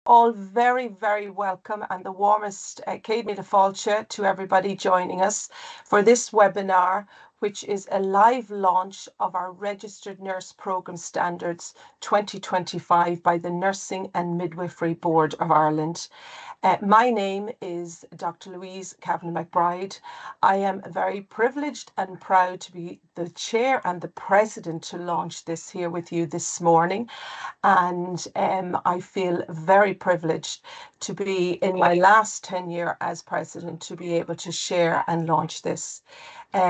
All very, very welcome and the warmest Céad Míle Fáilte to everybody joining us for this webinar, which is a live launch of our Registered Nurse Programme Standards 2025 by the Nursing and Midwifery Board of Ireland. My name is Dr. Louise Kavanagh-McBride. I am very privileged and proud to be the chair and the president to launch this here with you this morning. And I feel very privileged to be in my last tenure as president to be able to share and launch this.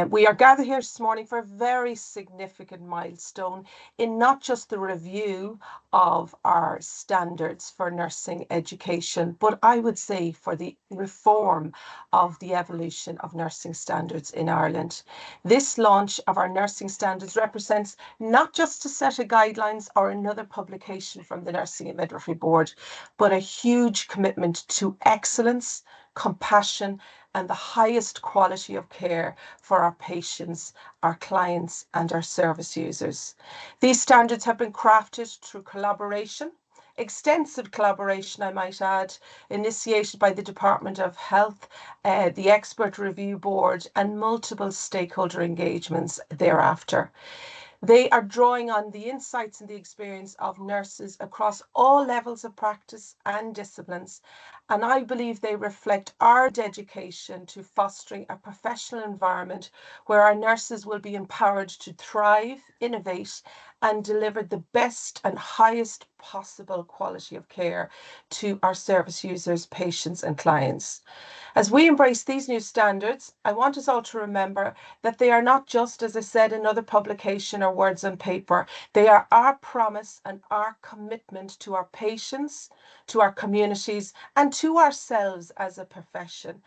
We are gathered here this morning for a very significant milestone in not just the review of our standards for nursing education, but I would say for the reform of the evolution of nursing standards in Ireland. This launch of our nursing standards represents not just a set of guidelines or another publication from the Nursing and Midwifery Board, but a huge commitment to excellence, compassion, and the highest quality of care for our patients, our clients, and our service users. These standards have been crafted through collaboration, extensive collaboration, I might add, initiated by the Department of Health, the Expert Review Board, and multiple stakeholder engagements thereafter. They are drawing on the insights and the experience of nurses across all levels of practice and disciplines, and I believe they reflect our dedication to fostering a professional environment where our nurses will be empowered to thrive, innovate, and deliver the best and highest possible quality of care to our service users, patients, and clients. As we embrace these new standards, I want us all to remember that they are not just, as I said, another publication or words on paper. They are our promise and our commitment to our patients, to our communities, and to ourselves as a profession.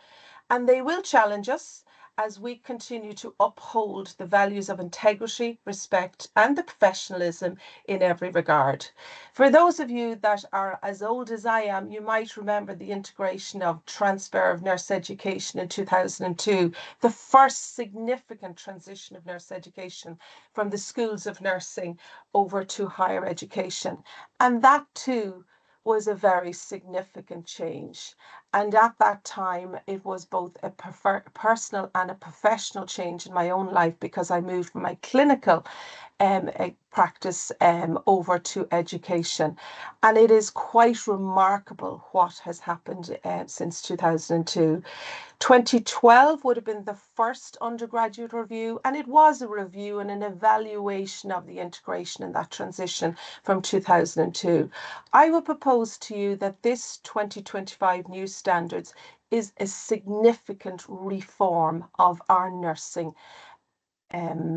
And they will challenge us as we continue to uphold the values of integrity, respect, and the professionalism in every regard. For those of you that are as old as I am, you might remember the integration of transfer of nurse education in 2002, the first significant transition of nurse education from the schools of nursing over to higher education. And that too was a very significant change. And at that time, it was both a personal and a professional change in my own life because I moved from my clinical practice over to education. And it is quite remarkable what has happened since 2002. 2012 would have been the first undergraduate review, and it was a review and an evaluation of the integration and that transition from 2002. I will propose to you that this 2025 new standards is a significant reform of our nursing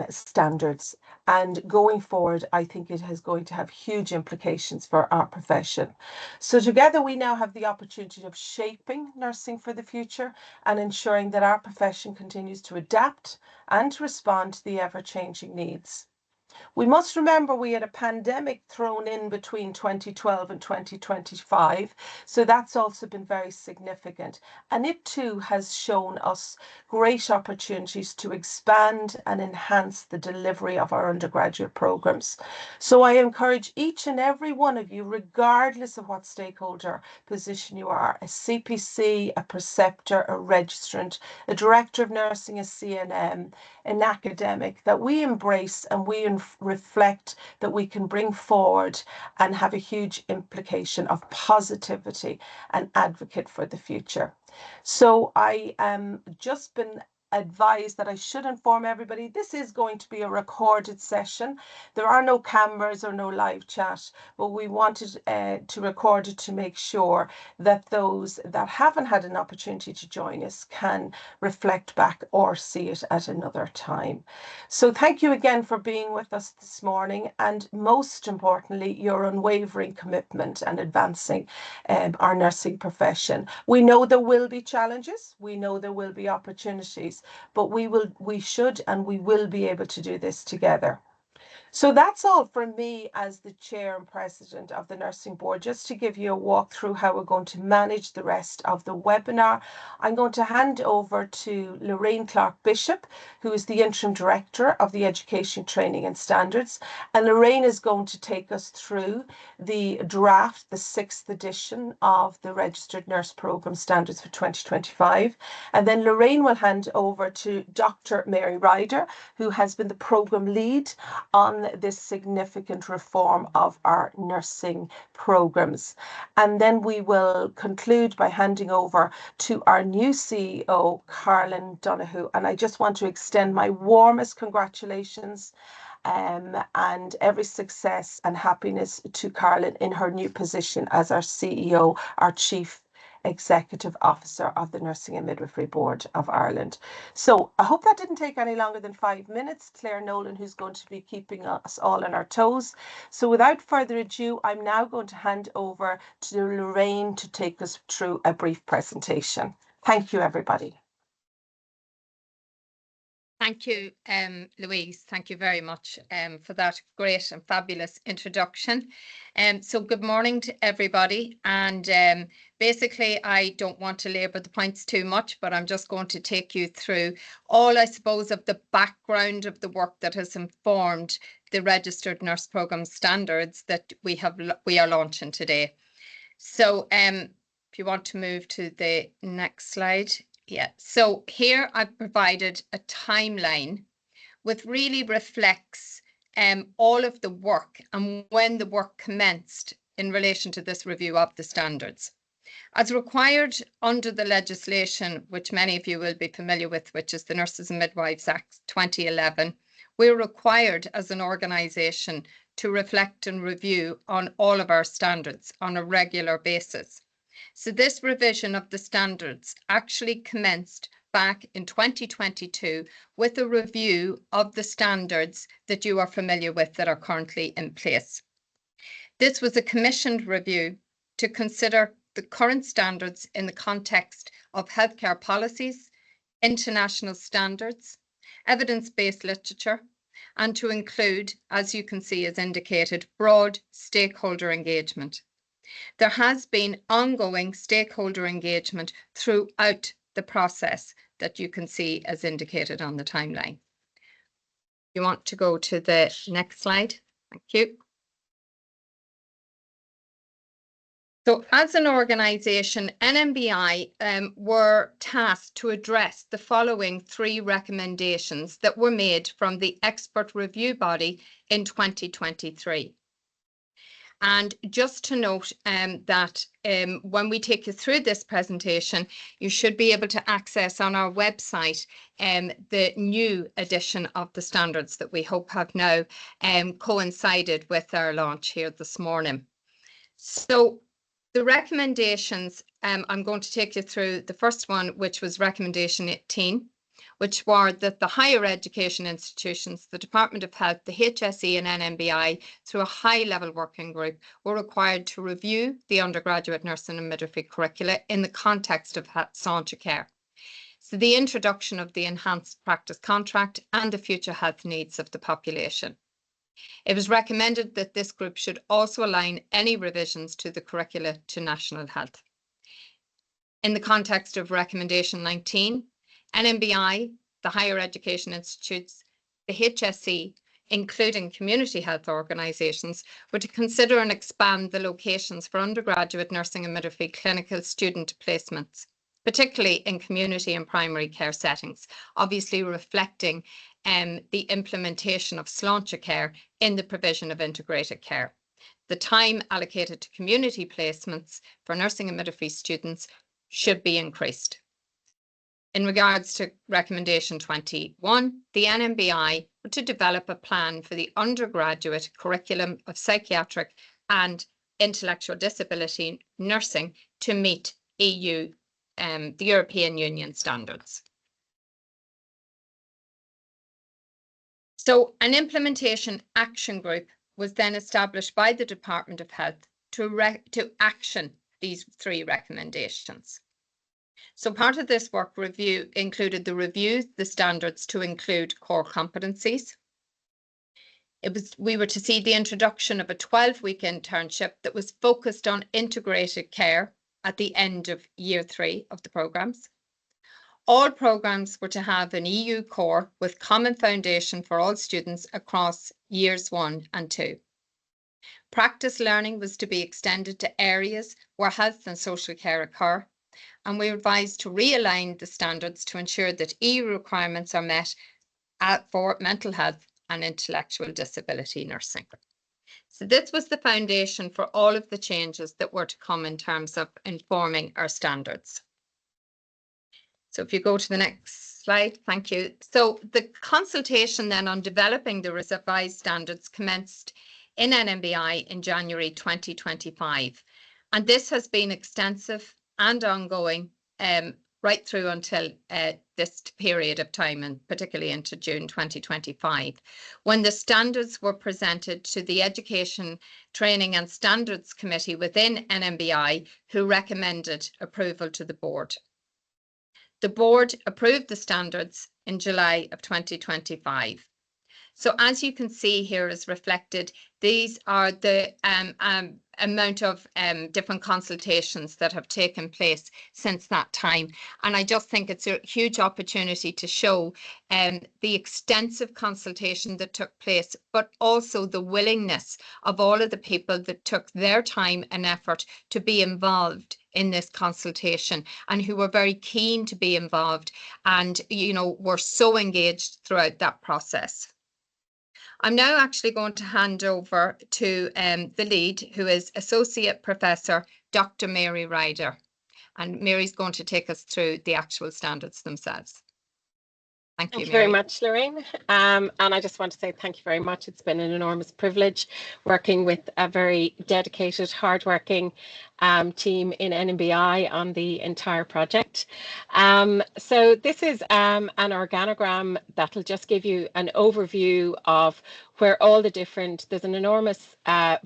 standards. And going forward, I think it is going to have huge implications for our profession. So together we now have the opportunity of shaping nursing for the future and ensuring that our profession continues to adapt and to respond to the ever-changing needs. We must remember we had a pandemic thrown in between 2012 and 2025, so that's also been very significant. And it too has shown us great opportunities to expand and enhance the delivery of our undergraduate programs. So I encourage each and every one of you, regardless of what stakeholder position you are, a CPC, a preceptor, a registrant, a director of nursing, a CNM, an academic, that we embrace and we reflect that we can bring forward and have a huge implication of positivity and advocate for the future. So I just been advised that I should inform everybody this is going to be a recorded session. There are no cameras or no live chat, but we wanted to record it to make sure that those that haven't had an opportunity to join us can reflect back or see it at another time. So thank you again for being with us this morning, and most importantly, your unwavering commitment and advancing our nursing profession. We know there will be challenges, we know there will be opportunities, but we should and we will be able to do this together. So that's all from me as the chair and president of the Nursing Board. Just to give you a walk through how we're going to manage the rest of the webinar, I'm going to hand over to Lorraine Clark-Bishop, who is the interim director of the Education, Training and Standards. And Lorraine is going to take us through the draft, the 6th edition of the Registered Nurse Programme Standards for 2025. And then Lorraine will hand over to Dr. Mary Ryder, who has been the programme lead on this significant reform of our nursing programs. And then we will conclude by handing over to our new CEO, Carlin Donoghue. And I just want to extend my warmest congratulations and every success and happiness to Carlin in her new position as our CEO, our Chief Executive Officer of the Nursing and Midwifery Board of Ireland. So I hope that didn't take any longer than 5 minutes. Claire Nolan, who's going to be keeping us all on our toes. So without further ado, I'm now going to hand over to Lorraine to take us through a brief presentation. Thank you, everybody. Thank you, Louise. Thank you very much for that great and fabulous introduction. So good morning to everybody. And basically, I don't want to labour the points too much, but I'm just going to take you through all, I suppose, of the background of the work that has informed the Registered Nurse Programme Standards that we are launching today. So if you want to move to the next slide. Yeah, so here I've provided a timeline which really reflects all of the work and when the work commenced in relation to this review of the standards. As required under the legislation, which many of you will be familiar with, which is the Nurses and Midwives Act 2011, we're required as an organisation to reflect and review on all of our standards on a regular basis. So this revision of the standards actually commenced back in 2022 with a review of the standards that you are familiar with that are currently in place. This was a commissioned review to consider the current standards in the context of healthcare policies, international standards, evidence-based literature, and to include, as you can see as indicated, broad stakeholder engagement. There has been ongoing stakeholder engagement throughout the process that you can see as indicated on the timeline. You want to go to the next slide? Thank you. So as an organisation, NMBI were tasked to address the following 3 recommendations that were made from the expert review body in 2023. And just to note that when we take you through this presentation, you should be able to access on our website the new edition of the standards that we hope have now coincided with our launch here this morning. So the recommendations, I'm going to take you through the first one, which was recommendation 18, which were that the higher education institutions, the Department of Health, the HSE and NMBI, through a high-level working group, were required to review the undergraduate nursing and midwifery curricula in the context of Sláinte Care. So the introduction of the enhanced practice contract and the future health needs of the population. It was recommended that this group should also align any revisions to the curricula to national health. In the context of recommendation 19, NMBI, the higher education institutes, the HSE, including community health organisations, were to consider and expand the locations for undergraduate nursing and midwifery clinical student placements, particularly in community and primary care settings, obviously reflecting the implementation of Sláinte Care in the provision of integrated care. The time allocated to community placements for nursing and midwifery students should be increased. In regards to recommendation 21, the NMBI were to develop a plan for the undergraduate curriculum of psychiatric and intellectual disability nursing to meet the European Union standards. So an implementation action group was then established by the Department of Health to action these 3 recommendations. So part of this work review included the standards to include core competencies. we were to see the introduction of a 12-week internship that was focused on integrated care at the end of year 3 of the programmes. All programmes were to have an EU core with common foundation for all students across years 1 and 2. Practice learning was to be extended to areas where health and social care occur, and we were advised to realign the standards to ensure that EU requirements are met for mental health and intellectual disability nursing. So this was the foundation for all of the changes that were to come in terms of informing our standards. So if you go to the next slide, thank you. So the consultation then on developing the revised standards commenced in NMBI in January 2025. And this has been extensive and ongoing right through until this period of time, and particularly into June 2025, when the standards were presented to the Education, Training and Standards Committee within NMBI, who recommended approval to the board. The board approved the standards in July of 2025. So as you can see here is reflected, these are the amount of different consultations that have taken place since that time. And I just think it's a huge opportunity to show the extensive consultation that took place, but also the willingness of all of the people that took their time and effort to be involved in this consultation, and who were very keen to be involved and, you know, were so engaged throughout that process. I'm now actually going to hand over to the lead, who is Associate Professor Dr. Mary Ryder. And Mary's going to take us through the actual standards themselves. Thank you, Thank you Mary. very much, Lorraine. And I just want to say thank you very much. It's been an enormous privilege working with a very dedicated, hardworking team in NMBI on the entire project. So this is an organogram that'll just give you an overview of where all the different, there's an enormous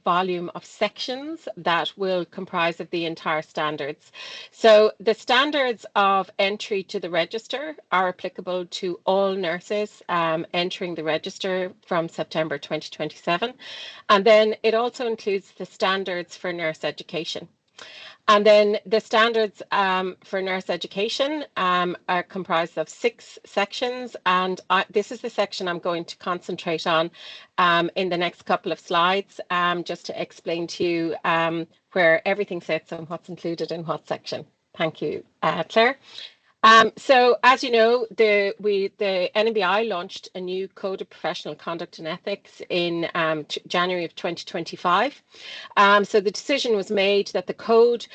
volume of sections that will comprise of the entire standards. So the standards of entry to the register are applicable to all nurses entering the register from September 2027. And then it also includes the standards for nurse education. And then the standards for nurse education are comprised of 6 sections, and this is the section I'm going to concentrate on in the next couple of slides, just to explain to you where everything sits and what's included in what section. Thank you, Claire. So as you know, the NMBI launched a new Code of Professional Conduct and Ethics in January of 2025. So the decision was made that the code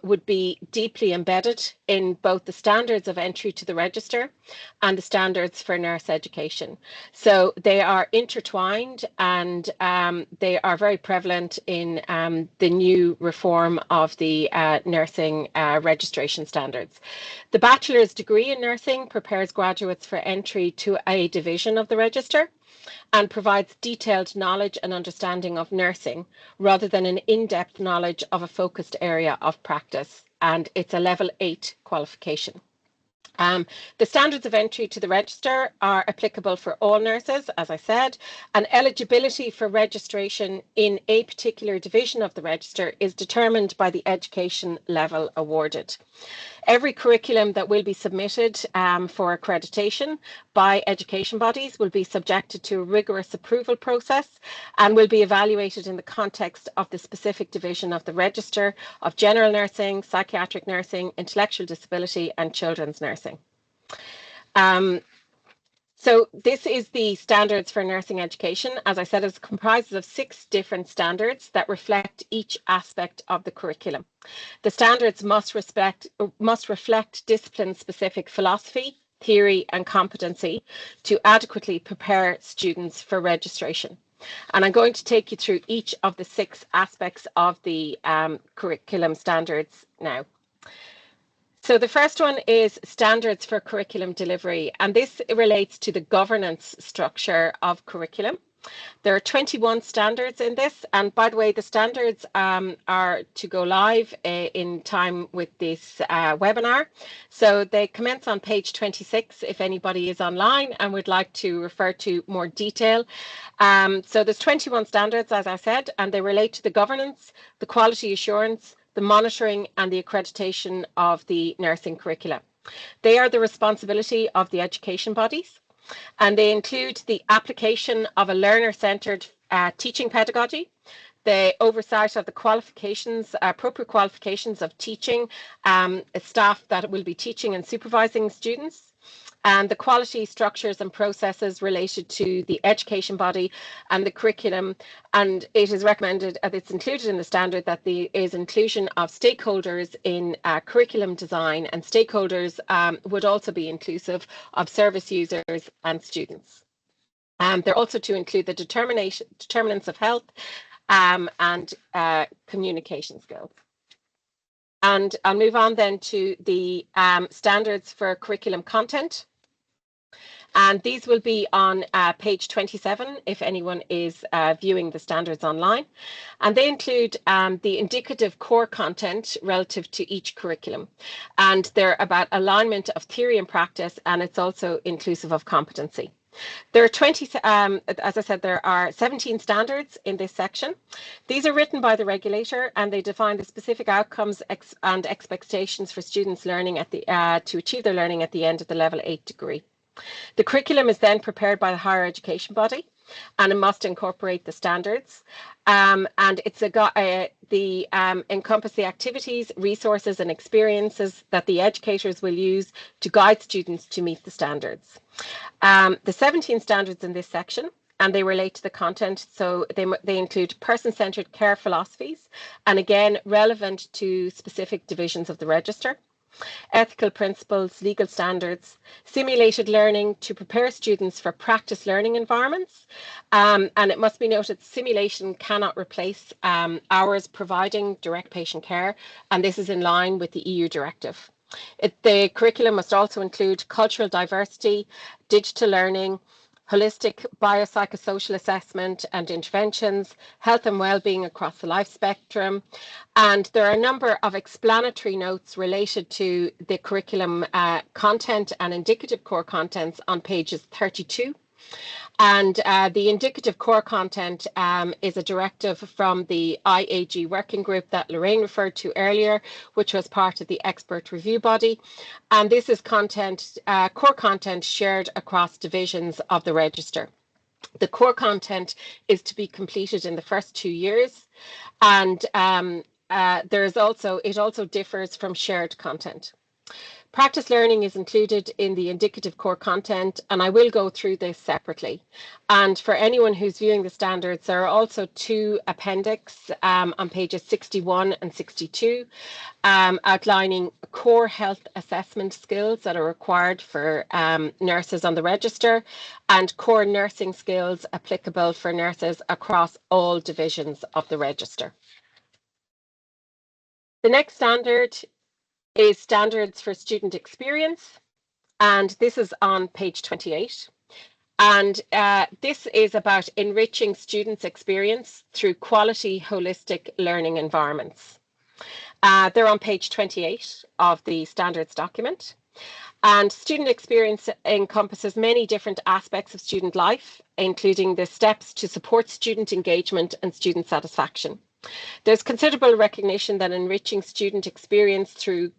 would be deeply embedded in both the standards of entry to the register and the standards for nurse education. So they are intertwined, and they are very prevalent in the new reform of the nursing registration standards. The bachelor's degree in nursing prepares graduates for entry to a division of the register and provides detailed knowledge and understanding of nursing rather than an in-depth knowledge of a focused area of practice, and it's a level 8 qualification. The standards of entry to the register are applicable for all nurses, as I said, and eligibility for registration in a particular division of the register is determined by the education level awarded. Every curriculum that will be submitted for accreditation by education bodies will be subjected to a rigorous approval process and will be evaluated in the context of the specific division of the register of general nursing, psychiatric nursing, intellectual disability and children's nursing. So this is the standards for nursing education. As I said, it comprises of 6 different standards that reflect each aspect of the curriculum. The standards must reflect discipline-specific philosophy, theory and competency to adequately prepare students for registration. And I'm going to take you through each of the 6 aspects of the curriculum standards now. So the first one is standards for curriculum delivery, and this relates to the governance structure of curriculum. There are 21 standards in this, and by the way, the standards are to go live in time with this webinar. So they commence on page 26 if anybody is online and would like to refer to more detail. So there's 21 standards, as I said, and they relate to the governance, the quality assurance, the monitoring and the accreditation of the nursing curricula. They are the responsibility of the education bodies, and they include the application of a learner-centred teaching pedagogy, the oversight of the qualifications, appropriate qualifications of teaching staff that will be teaching and supervising students, and the quality structures and processes related to the education body and the curriculum. And it is recommended, it's included in the standard, that there is inclusion of stakeholders in curriculum design, and stakeholders would also be inclusive of service users and students. They're also to include the determinants of health and communication skills. And I'll move on then to the standards for curriculum content. And these will be on page 27 if anyone is viewing the standards online. And they include the indicative core content relative to each curriculum. And they're about alignment of theory and practice, and it's also inclusive of competency. There are 20, as I said, there are 17 standards in this section. These are written by the regulator, and they define the specific outcomes and expectations for students learning at the to achieve their learning at the end of the level 8 degree. The curriculum is then prepared by the higher education body, and it must incorporate the standards. And it's encompass the activities, resources, and experiences that the educators will use to guide students to meet the standards. The 17 standards in this section, and they relate to the content, so they include person-centred care philosophies, and again relevant to specific divisions of the register. Ethical principles, legal standards, simulated learning to prepare students for practice learning environments. And it must be noted, simulation cannot replace hours providing direct patient care, and this is in line with the EU directive. The curriculum must also include cultural diversity, digital learning, holistic biopsychosocial assessment and interventions, health and well-being across the life spectrum. And there are a number of explanatory notes related to the curriculum content and indicative core contents on pages 32. And the indicative core content is a directive from the IAG working group that Lorraine referred to earlier, which was part of the expert review body. And this is content, core content shared across divisions of the register. The core content is to be completed in the first 2 years, and it also differs from shared content. Practice learning is included in the indicative core content, and I will go through this separately. And for anyone who's viewing the standards, there are also 2 appendix on pages 61 and 62, outlining core health assessment skills that are required for nurses on the register, and core nursing skills applicable for nurses across all divisions of the register. The next standard is standards for student experience, and this is on page 28. And this is about enriching students' experience through quality holistic learning environments. They're on page 28 of the standards document. And student experience encompasses many different aspects of student life, including the steps to support student engagement and student satisfaction. There's considerable recognition that enriching student experience through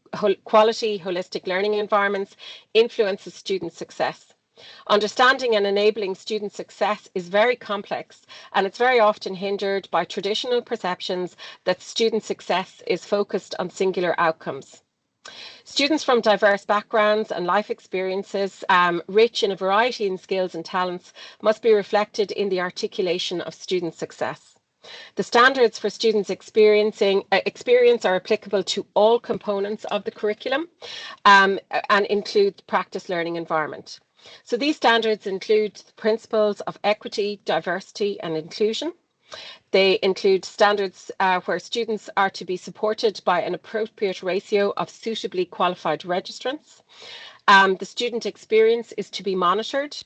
quality holistic learning environments influences student success. Understanding and enabling student success is very complex, and it's very often hindered by traditional perceptions that student success is focused on singular outcomes. Students from diverse backgrounds and life experiences, rich in a variety in skills and talents, must be reflected in the articulation of student success. The standards for students' experience are applicable to all components of the curriculum and include practice learning environment. So these standards include the principles of equity, diversity and inclusion. They include standards where students are to be supported by an appropriate ratio of suitably qualified registrants. The student experience is to be monitored.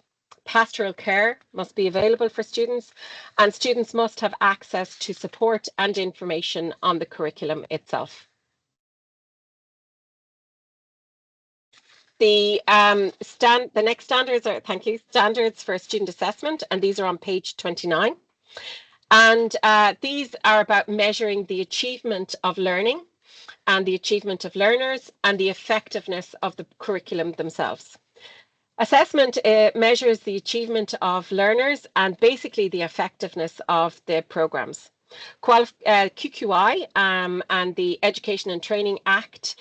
pastoral care must be available for students, and students must have access to support and information on the curriculum itself. The next standards are, thank you, standards for student assessment, and these are on page 29. And these are about measuring the achievement of learning and the achievement of learners and the effectiveness of the curriculum themselves. Assessment measures the achievement of learners and basically the effectiveness of the programs. QQI and the Education and Training Act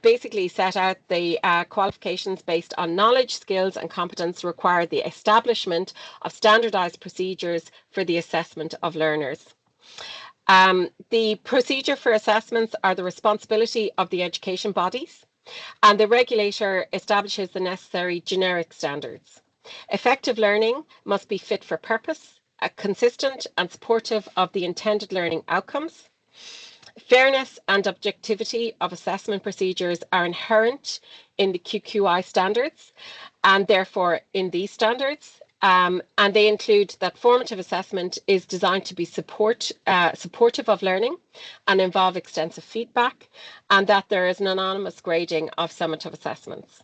basically set out the qualifications based on knowledge, skills and competence require the establishment of standardized procedures for the assessment of learners. The procedure for assessments are the responsibility of the education bodies, and the regulator establishes the necessary generic standards. Effective learning must be fit for purpose, consistent and supportive of the intended learning outcomes. Fairness and objectivity of assessment procedures are inherent in the QQI standards and therefore in these standards. And they include that formative assessment is designed to be supportive of learning and involve extensive feedback, and that there is an anonymous grading of summative assessments.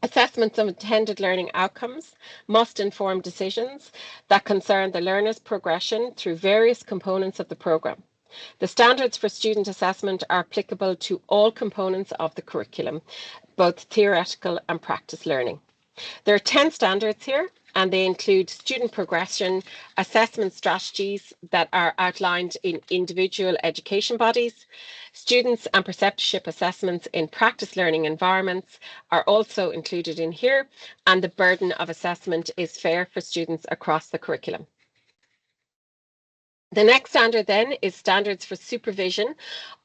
Assessments of intended learning outcomes must inform decisions that concern the learner's progression through various components of the programme. The standards for student assessment are applicable to all components of the curriculum, both theoretical and practice learning. There are 10 standards here, and they include student progression, assessment strategies that are outlined in individual education bodies. Students and preceptorship assessments in practice learning environments are also included in here, and the burden of assessment is fair for students across the curriculum. The next standard then is standards for supervision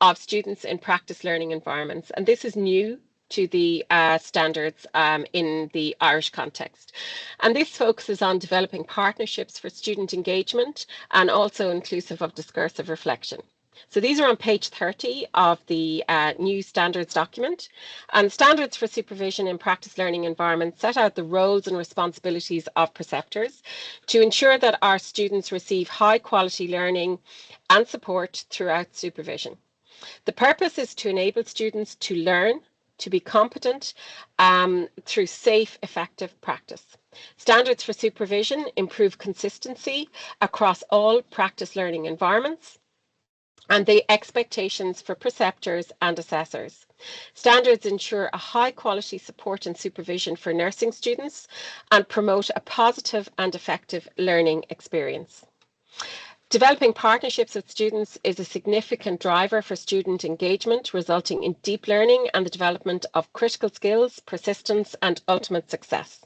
of students in practice learning environments, and this is new to the standards in the Irish context. And this focuses on developing partnerships for student engagement and also inclusive of discursive reflection. So these are on page 30 of the new standards document. And standards for supervision in practice learning environments set out the roles and responsibilities of preceptors to ensure that our students receive high quality learning and support throughout supervision. The purpose is to enable students to learn, to be competent through safe, effective practice. Standards for supervision improve consistency across all practice learning environments and the expectations for preceptors and assessors. Standards ensure a high quality support and supervision for nursing students and promote a positive and effective learning experience. Developing partnerships with students is a significant driver for student engagement, resulting in deep learning and the development of critical skills, persistence, and ultimate success.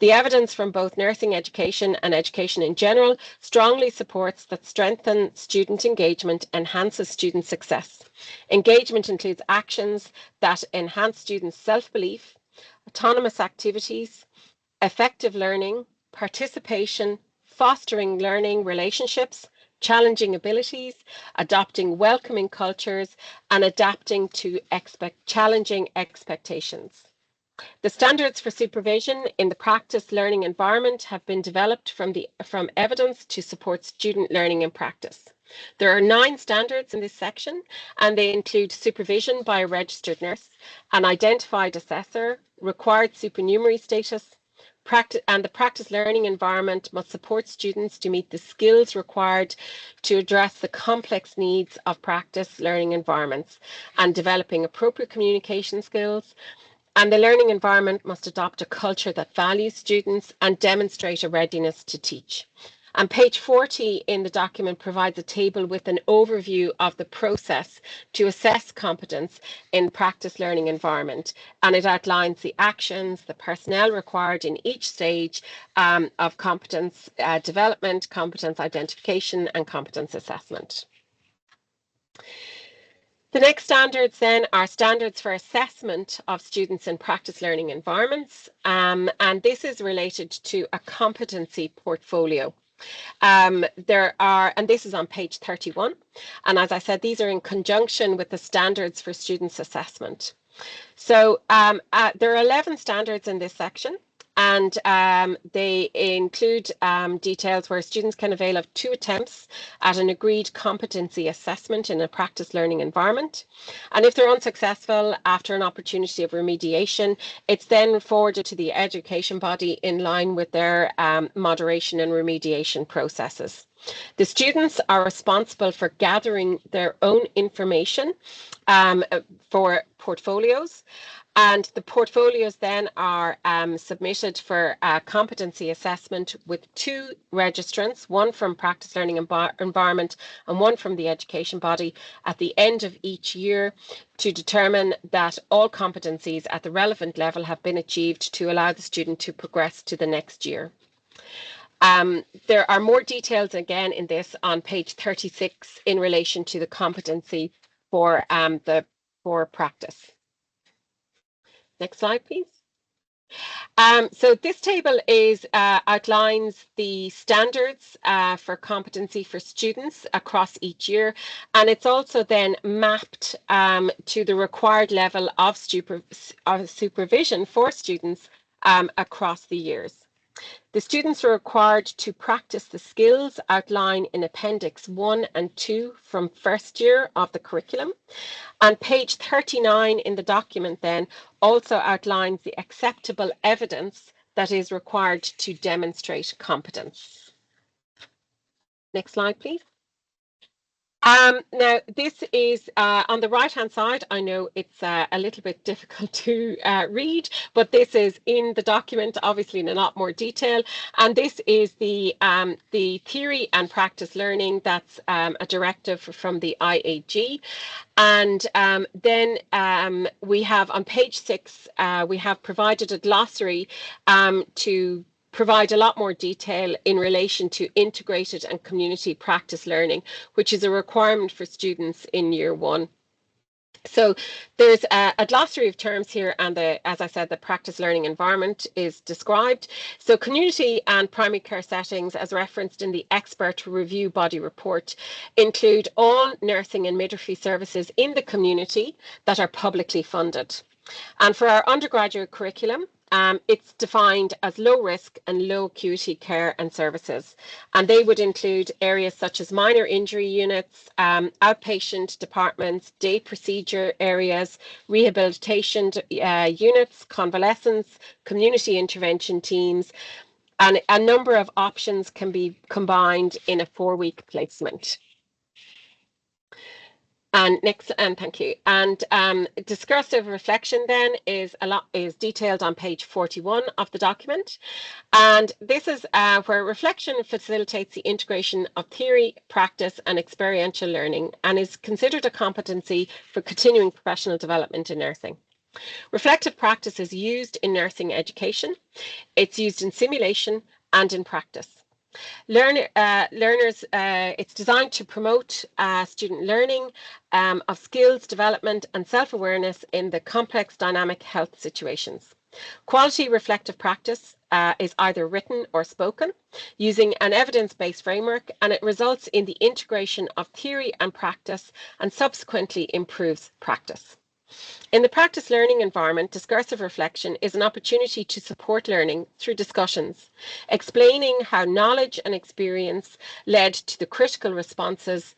The evidence from both nursing education and education in general strongly supports that strengthen student engagement enhances student success. Engagement includes actions that enhance students' self-belief, autonomous activities, effective learning, participation, fostering learning relationships, challenging abilities, adopting welcoming cultures, and adapting to challenging expectations. The standards for supervision in the practice learning environment have been developed from evidence to support student learning in practice. There are 9 standards in this section, and they include supervision by a registered nurse, an identified assessor, required supernumerary status, and the practice learning environment must support students to meet the skills required to address the complex needs of practice learning environments and developing appropriate communication skills. And the learning environment must adopt a culture that values students and demonstrate a readiness to teach. And page 40 in the document provides a table with an overview of the process to assess competence in practice learning environment. And it outlines the actions, the personnel required in each stage of competence development, competence identification, and competence assessment. The next standards then are standards for assessment of students in practice learning environments, and this is related to a competency portfolio. And this is on page 31, and as I said, these are in conjunction with the standards for students assessment. So there are 11 standards in this section, and they include details where students can avail of 2 attempts at an agreed competency assessment in a practice learning environment. And if they're unsuccessful after an opportunity of remediation, it's then forwarded to the education body in line with their moderation and remediation processes. The students are responsible for gathering their own information for portfolios, and the portfolios then are submitted for competency assessment with 2 registrants, one from practice learning environment and one from the education body, at the end of each year, to determine that all competencies at the relevant level have been achieved to allow the student to progress to the next year. There are more details again in this on page 36 in relation to the competency for practice. Next slide, please. So this table outlines the standards for competency for students across each year, and it's also then mapped to the required level of supervision for students across the years. The students are required to practice the skills outlined in Appendix 1 and 2 from first year of the curriculum. And page 39 in the document then also outlines the acceptable evidence that is required to demonstrate competence. Next slide, please. Now, this is on the right-hand side. I know it's a little bit difficult to read, but this is in the document, obviously in a lot more detail. And this is the theory and practice learning. That's a directive from the IAG. And then we have on page 6, we have provided a glossary to provide a lot more detail in relation to integrated and community practice learning, which is a requirement for students in year 1. So there's a glossary of terms here, and as I said, the practice learning environment is described. So community and primary care settings, as referenced in the expert review body report, include all nursing and midwifery services in the community that are publicly funded. And for our undergraduate curriculum, it's defined as low risk and low acuity care and services. And they would include areas such as minor injury units, outpatient departments, day procedure areas, rehabilitation units, convalescence, community intervention teams, and a number of options can be combined in a 4-week placement. And next, and thank you. And discursive reflection then is detailed on page 41 of the document. And this is where reflection facilitates the integration of theory, practice, and experiential learning, and is considered a competency for continuing professional development in nursing. Reflective practice is used in nursing education. It's used in simulation and in practice. It's designed to promote student learning of skills development and self-awareness in the complex dynamic health situations. Quality reflective practice is either written or spoken using an evidence-based framework, and it results in the integration of theory and practice and subsequently improves practice. In the practice learning environment, discursive reflection is an opportunity to support learning through discussions, explaining how knowledge and experience led to the critical responses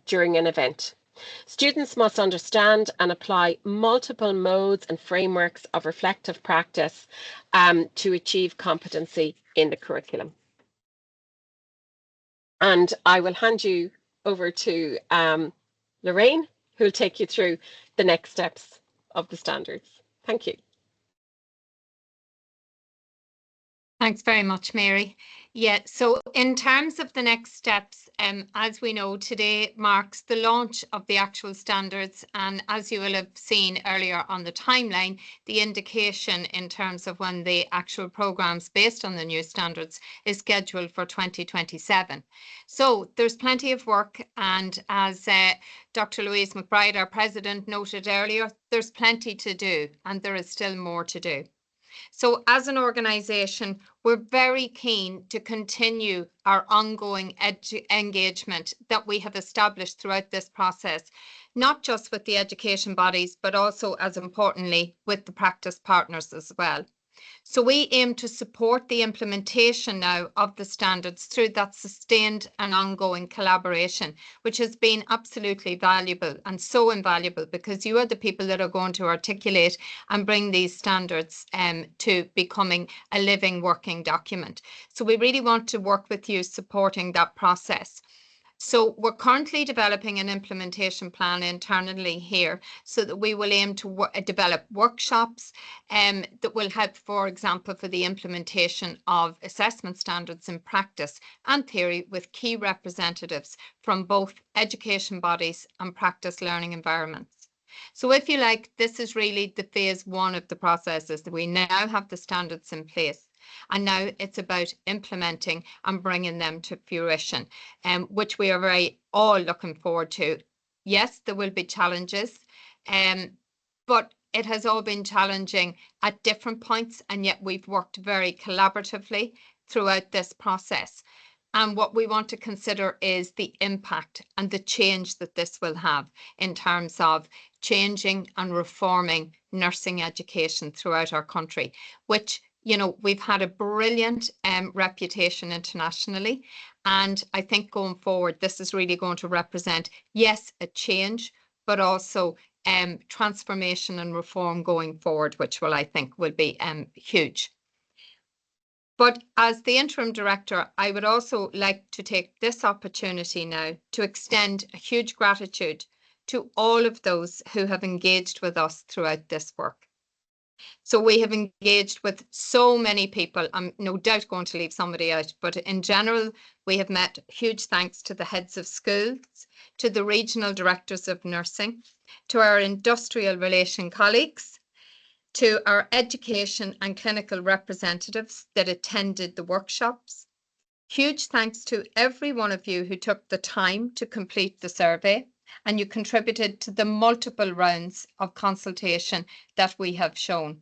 during an event. Students must understand and apply multiple modes and frameworks of reflective practice to achieve competency in the curriculum. And I will hand you over to Lorraine, who will take you through the next steps of the standards. Thank you. Thanks very much, Mary. Yeah, so in terms of the next steps, as we know, today marks the launch of the actual standards. And as you will have seen earlier on the timeline, the indication in terms of when the actual programmes based on the new standards is scheduled for 2027. So there's plenty of work. And as Dr. Louise McBride, our president, noted earlier, there's plenty to do, and there is still more to do. So as an organisation, we're very keen to continue our ongoing engagement that we have established throughout this process, not just with the education bodies, but also, as importantly, with the practice partners as well. So we aim to support the implementation now of the standards through that sustained and ongoing collaboration, which has been absolutely valuable and so invaluable, because you are the people that are going to articulate and bring these standards to becoming a living working document. So we really want to work with you supporting that process. So we're currently developing an implementation plan internally here, so that we will aim to develop workshops that will help, for example, for the implementation of assessment standards in practice and theory with key representatives from both education bodies and practice learning environments. So if you like, this is really the phase one of the processes, that we now have the standards in place. And now it's about implementing and bringing them to fruition, which we are all looking forward to. Yes, there will be challenges, but it has all been challenging at different points, and yet we've worked very collaboratively throughout this process. And what we want to consider is the impact and the change that this will have in terms of changing and reforming nursing education throughout our country, which, you know, we've had a brilliant reputation internationally. And I think going forward, this is really going to represent, yes, a change, but also transformation and reform going forward, which will, I think, will be huge. But as the interim director, I would also like to take this opportunity now to extend a huge gratitude to all of those who have engaged with us throughout this work. So we have engaged with so many people. I'm no doubt going to leave somebody out, but in general, we have met. Huge thanks to the heads of schools, to the regional directors of nursing, to our industrial relation colleagues, to our education and clinical representatives that attended the workshops. Huge thanks to every one of you who took the time to complete the survey, and you contributed to the multiple rounds of consultation that we have shown.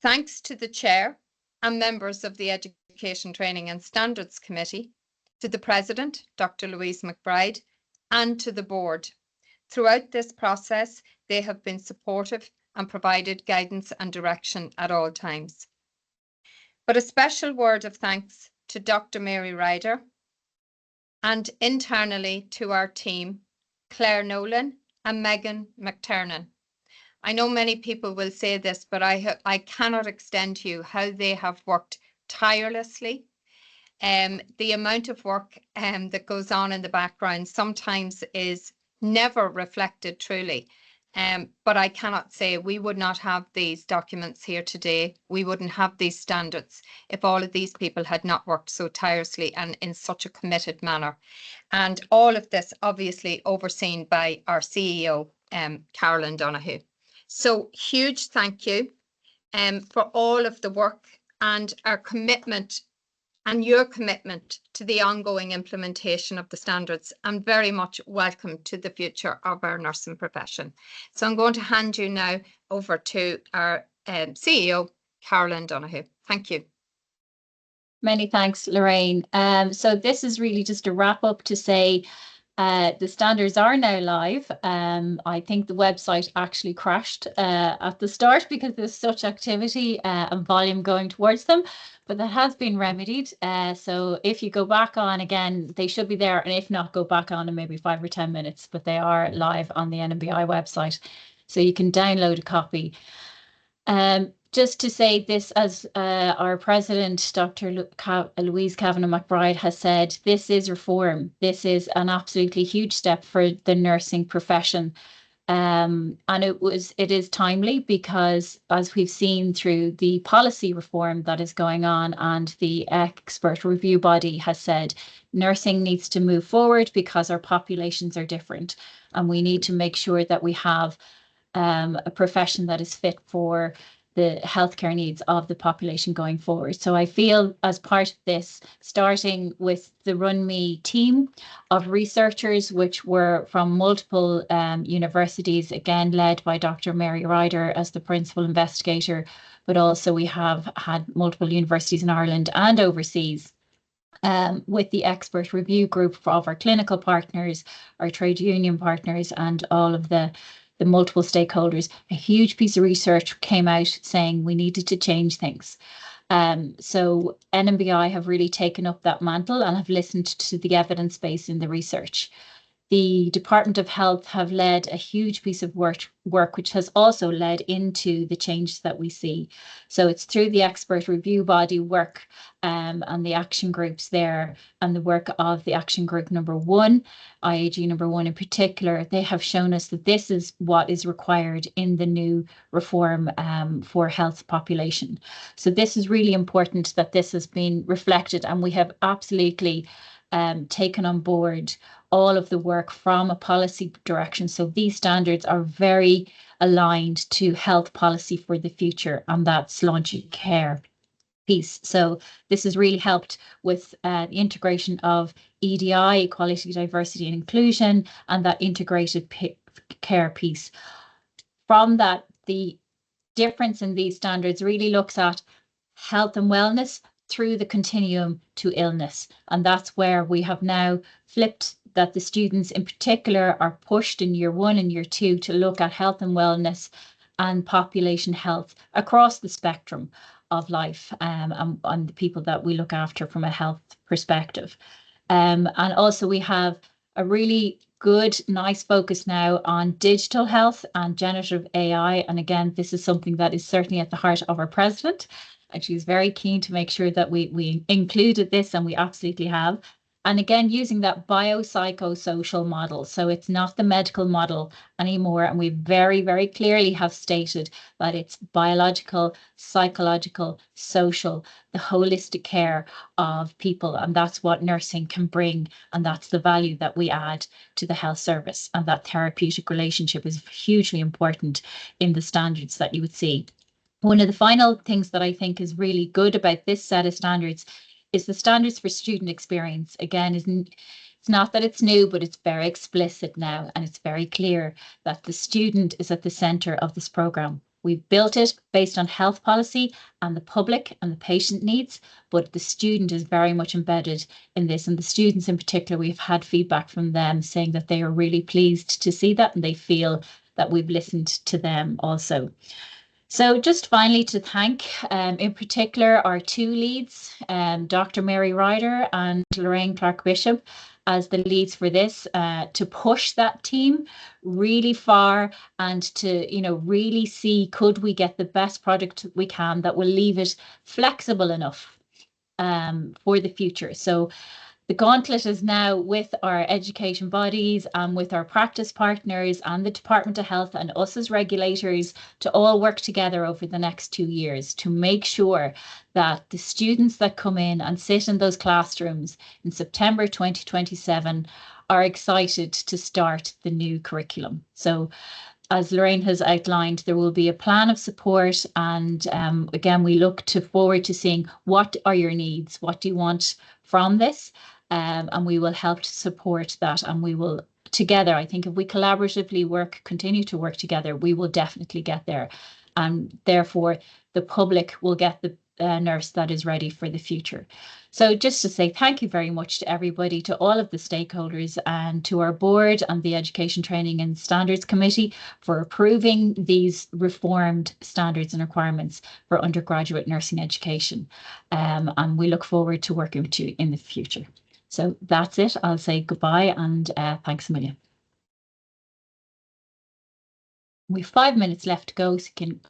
Thanks to the Chair and members of the Education, Training and Standards Committee, to the President, Dr. Louise McBride, and to the Board. Throughout this process, they have been supportive and provided guidance and direction at all times. But a special word of thanks to Dr. Mary Ryder, and internally to our team, Claire Nolan and Megan McTernan. I know many people will say this, but I cannot extend to you how they have worked tirelessly. The amount of work that goes on in the background sometimes is never reflected truly. But I cannot say we would not have these documents here today. We wouldn't have these standards if all of these people had not worked so tirelessly and in such a committed manner. And all of this obviously overseen by our CEO, Carolyn Donoghue. So huge thank you for all of the work and our commitment and your commitment to the ongoing implementation of the standards, and very much welcome to the future of our nursing profession. So I'm going to hand you now over to our CEO, Carolyn Donoghue. Thank you. Many thanks, Lorraine. So this is really just a wrap up to say the standards are now live. I think the website actually crashed at the start because there's such activity and volume going towards them, but that has been remedied. So if you go back on again, they should be there, and if not, go back on in maybe 5 or 10 minutes, but they are live on the NMBI website. So you can download a copy. Just to say this, as our president, Dr. Louise Kavanagh McBride, has said, this is reform. This is an absolutely huge step for the nursing profession. And it is timely because, as we've seen through the policy reform that is going on, and the expert review body has said, nursing needs to move forward because our populations are different, and we need to make sure that we have a profession that is fit for the healthcare needs of the population going forward. So I feel, as part of this, starting with the RunMe team of researchers, which were from multiple universities, again led by Dr. Mary Ryder as the principal investigator, but also we have had multiple universities in Ireland and overseas, with the expert review group of our clinical partners, our trade union partners, and all of the the multiple stakeholders, a huge piece of research came out saying we needed to change things. So NMBI have really taken up that mantle and have listened to the evidence base in the research. The Department of Health have led a huge piece of work which has also led into the changes that we see. So it's through the expert review body work and the action groups there, and the work of the action group number 1, IAG number 1 in particular. They have shown us that this is what is required in the new reform for health population. So this is really important that this has been reflected, and we have absolutely taken on board all of the work from a policy direction. So these standards are very aligned to health policy for the future, and that's launching care piece. So this has really helped with the integration of EDI, equality, diversity and inclusion, and that integrated care piece. From that, the difference in these standards really looks at health and wellness through the continuum to illness. And that's where we have now flipped that the students in particular are pushed in year 1 and year 2 to look at health and wellness and population health across the spectrum of life and the people that we look after from a health perspective. And also we have a really good, nice focus now on digital health and generative AI. And again, this is something that is certainly at the heart of our president. And she's very keen to make sure that we included this, and we absolutely have. And again, using that biopsychosocial model. So it's not the medical model anymore. And we very, very clearly have stated that it's biological, psychological, social, the holistic care of people. And that's what nursing can bring. And that's the value that we add to the health service. And that therapeutic relationship is hugely important in the standards that you would see. One of the final things that I think is really good about this set of standards is the standards for student experience. Again, it's not that it's new, but it's very explicit now, and it's very clear that the student is at the centre of this programme. We've built it based on health policy and the public and the patient needs, but the student is very much embedded in this. And the students in particular, we've had feedback from them saying that they are really pleased to see that, and they feel that we've listened to them also. So just finally to thank, in particular, our 2 leads, Dr. Mary Ryder and Lorraine Clark-Bishop, as the leads for this, to push that team really far and to, really see, could we get the best product we can that will leave it flexible enough for the future. So the gauntlet is now with our education bodies and with our practice partners and the Department of Health and us as regulators to all work together over the next 2 years to make sure that the students that come in and sit in those classrooms in September 2027 are excited to start the new curriculum. So as Lorraine has outlined, there will be a plan of support, and again, we look forward to seeing what are your needs, what do you want from this, and we will help to support that, and we will together, I think if we collaboratively continue to work together, we will definitely get there, and therefore the public will get the nurse that is ready for the future. So just to say thank you very much to everybody, to all of the stakeholders, and to our board and the Education, Training and Standards Committee for approving these reformed standards and requirements for undergraduate nursing education. And we look forward to working with you in the future. So that's it. I'll say goodbye and thanks a million. We've 5 minutes left to go, so you can